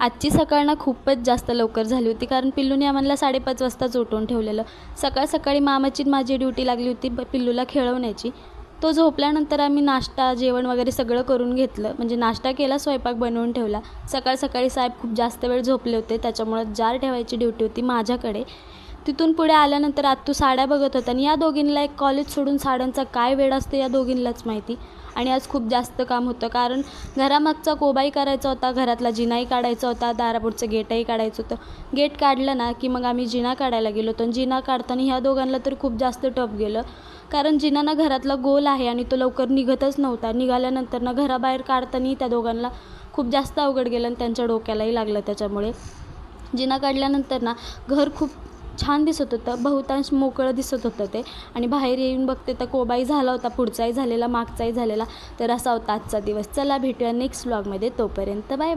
आजची सकाळ ना खूपच जास्त लवकर झाली होती, कारण पिल्लूने आम्हाला 5:30 वाजताच उठवून ठेवलेलं. सकाळ सकाळी मामाची आणि माझी ड्युटी लागली होती पिल्लूला खेळवण्याची. तो झोपल्यानंतर आम्ही नाश्ता जेवण वगैरे सगळं करून घेतलं. म्हणजे नाश्ता केला, स्वयंपाक बनवून ठेवला. सकाळ सकाळी साहेब खूप जास्त वेळ झोपले होते, त्याच्यामुळं जार ठेवायची ड्युटी होती माझ्याकडे. तिथून पुढे आल्यानंतर आत्तू साड्या बघत होता आणि या दोघींना एक कॉलेज सोडून साड्यांचा काय वेड असतो या दोघींनाच माहिती. आणि आज खूप जास्त काम होतं, कारण घरामागचा कोबाही करायचा होता, घरातला जिनाही काढायचा होता, दारापुढचं गेटही काढायचं होतं. गेट काढलं ना की मग आम्ही जिना काढायला गेलो होतो. जिना काढताना ह्या दोघांना तर खूप जास्त टफ गेलं, कारण जिना ना घरातला गोल आहे आणि तो लवकर निघतच नव्हता. निघाल्यानंतर ना घराबाहेर काढताना त्या दोघांना खूप जास्त अवघड गेलं आणि त्यांच्या डोक्यालाही लागलं. त्याच्यामुळे जिना काढल्यानंतर ना घर खूप छान दिसत होतं, बहुतांश मोकळं दिसत होतं ते. आणि बाहेर येऊन बघते तर कोबाही झाला होता, पुढचाही झालेला, मागचाही झालेला. तर असा होता आजचा दिवस. चला भेटूया नेक्स्ट व्लॉगमध्ये. तोपर्यंत बाय बाय.